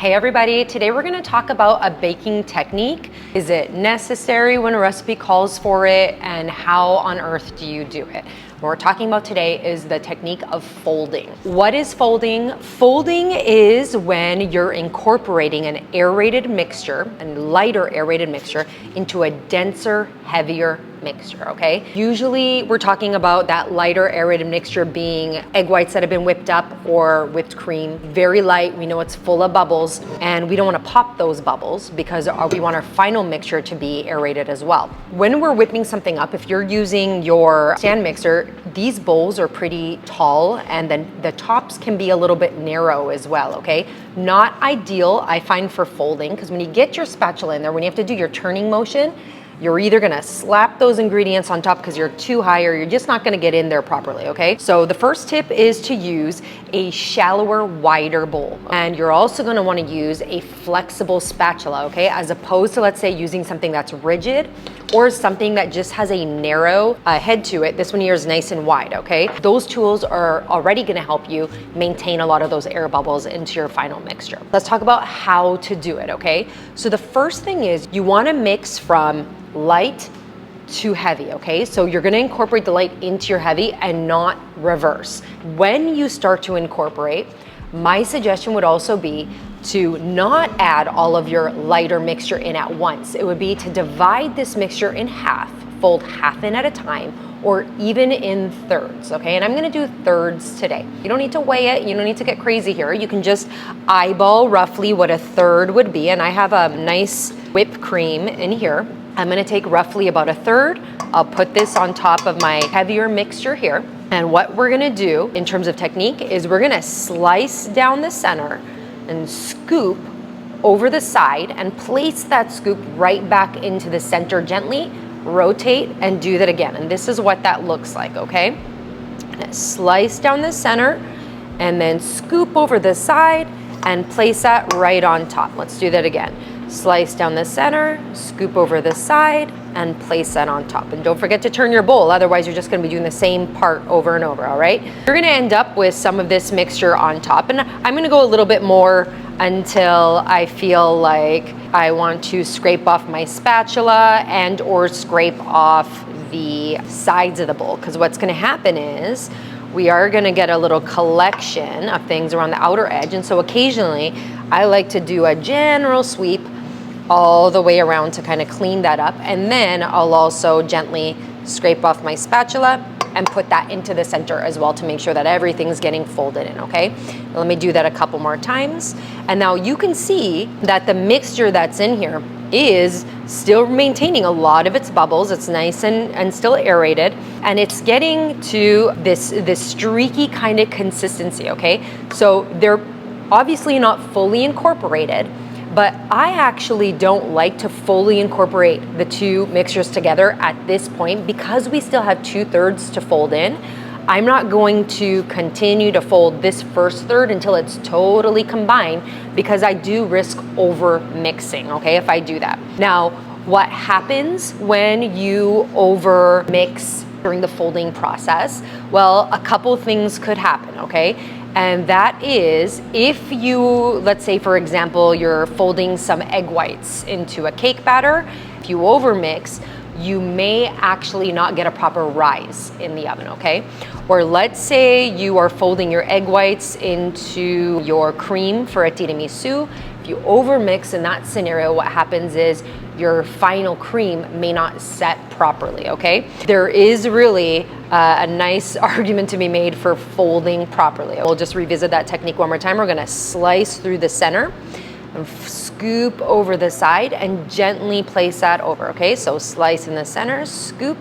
Hey everybody, today we're going to talk about a baking technique. Is it necessary when a recipe calls for it, and how on earth do you do it? What we're talking about today is the technique of folding. What is folding? Folding is when you're incorporating an aerated mixture, a lighter aerated mixture, into a denser, heavier mixture, okay? Usually we're talking about that lighter aerated mixture being egg whites that have been whipped up or whipped cream. Very light, we know it's full of bubbles, and we don't want to pop those bubbles because we want our final mixture to be aerated as well. When we're whipping something up, if you're using your stand mixer, these bowls are pretty tall, and then the tops can be a little bit narrow as well, okay? Not ideal, I find, for folding, because when you get your spatula in there, when you have to do your turning motion, you're either gonna slap those ingredients on top because you're too high, or you're just not gonna get in there properly, okay? So the first tip is to use a shallower, wider bowl. And you're also gonna wanna use a flexible spatula, okay? As opposed to, let's say, using something that's rigid or something that just has a narrow head to it. This one here is nice and wide, okay? Those tools are already gonna help you maintain a lot of those air bubbles into your final mixture. Let's talk about how to do it, okay? So the first thing is you wanna mix from light to heavy, okay? So you're gonna incorporate the light into your heavy and not reverse. When you start to incorporate, my suggestion would also be to not add all of your lighter mixture in at once. It would be to divide this mixture in half, fold half in at a time, or even in thirds, okay? And I'm gonna do thirds today. You don't need to weigh it, you don't need to get crazy here. You can just eyeball roughly what a third would be, and I have a nice whipped cream in here. I'm gonna take roughly about a third. I'll put this on top of my heavier mixture here. And what we're gonna do in terms of technique is we're gonna slice down the center and scoop over the side and place that scoop right back into the center gently, rotate, and do that again. And this is what that looks like, okay? Slice down the center and then scoop over the side and place that right on top. Let's do that again. Slice down the center, scoop over the side, and place that on top. And don't forget to turn your bowl, otherwise you're just gonna be doing the same part over and over, all right? You're gonna end up with some of this mixture on top, and I'm gonna go a little bit more until I feel like I want to scrape off my spatula and or scrape off the sides of the bowl, because what's gonna happen is we are gonna get a little collection of things around the outer edge, and so occasionally I like to do a general sweep all the way around to kind of clean that up, and then I'll also gently scrape off my spatula and put that into the center as well to make sure that everything's getting folded in, okay? Let me do that a couple more times. And now you can see that the mixture that's in here is still maintaining a lot of its bubbles. It's nice and still aerated, and it's getting to this streaky kind of consistency, okay? So they're obviously not fully incorporated, but I actually don't like to fully incorporate the two mixtures together at this point because we still have 2/3 to fold in. I'm not going to continue to fold this first third until it's totally combined because I do risk over mixing, okay, if I do that. Now, what happens when you over mix during the folding process? Well, a couple things could happen, okay? And that is if you, let's say for example, you're folding some egg whites into a cake batter, if you overmix, you may actually not get a proper rise in the oven, okay? Or let's say you are folding your egg whites into your cream for a tiramisu. If you overmix in that scenario, what happens is your final cream may not set properly, okay? There is really a nice argument to be made for folding properly. We'll just revisit that technique one more time. We're gonna slice through the center and scoop over the side and gently place that over, okay? So slice in the center, scoop,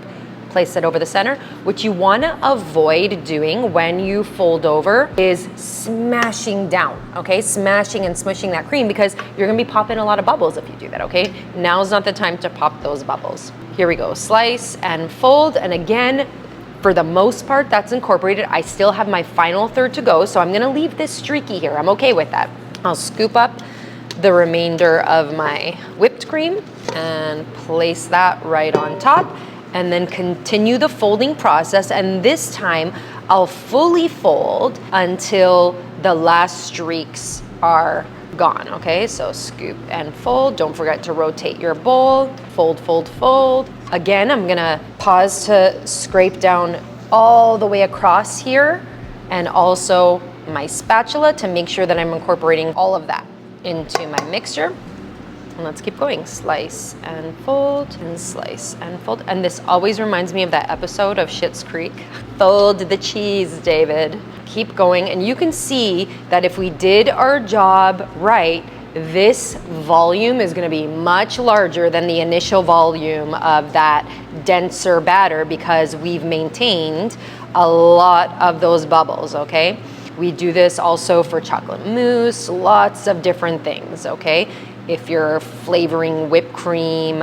place it over the center. What you wanna avoid doing when you fold over is smashing down, okay? Smashing and smushing that cream, because you're gonna be popping a lot of bubbles if you do that, okay? Now's not the time to pop those bubbles. Here we go, slice and fold, and again, for the most part, that's incorporated. I still have my final third to go, so I'm gonna leave this streaky here. I'm okay with that. I'll scoop up the remainder of my whipped cream and place that right on top, and then continue the folding process. And this time I'll fully fold until the last streaks are gone, okay? So scoop and fold. Don't forget to rotate your bowl. Fold, fold, fold. Again, I'm gonna pause to scrape down all the way across here, and also my spatula to make sure that I'm incorporating all of that into my mixture. And let's keep going. Slice and fold and slice and fold. And this always reminds me of that episode of Schitt's Creek. Fold the cheese, David. Keep going. And you can see that if we did our job right, this volume is going to be much larger than the initial volume of that denser batter because we've maintained a lot of those bubbles, okay? We do this also for chocolate mousse, lots of different things, okay? If you're flavoring whipped cream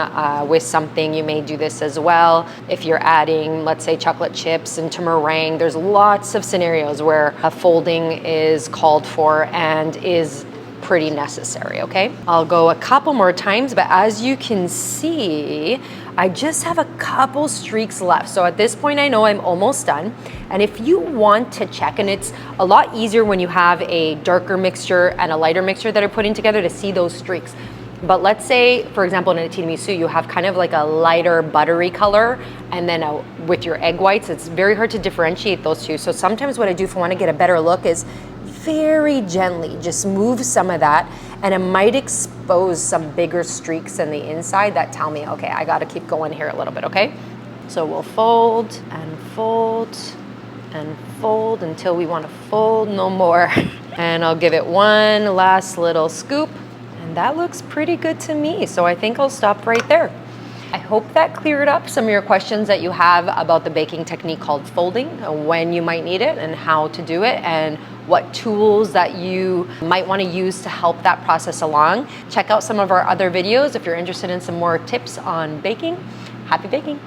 with something, you may do this as well. If you're adding, let's say, chocolate chips into meringue, there's lots of scenarios where a folding is called for and is pretty necessary, okay? I'll go a couple more times, but as you can see, I just have a couple streaks left. So at this point, I know I'm almost done. And if you want to check, and it's a lot easier when you have a darker mixture and a lighter mixture that are putting together to see those streaks. But let's say, for example, in a tiramisu, you have kind of like a lighter buttery color, and then with your egg whites, it's very hard to differentiate those two. So sometimes what I do if I want to get a better look is very gently just move some of that, and it might expose some bigger streaks in the inside that tell me, okay, I got to keep going here a little bit, okay? So we'll fold and fold and fold until we want to fold no more. And I'll give it one last little scoop, and that looks pretty good to me. So I think I'll stop right there. I hope that cleared up some of your questions that you have about the baking technique called folding, when you might need it and how to do it, and what tools that you might want to use to help that process along. Check out some of our other videos if you're interested in some more tips on baking. Happy baking!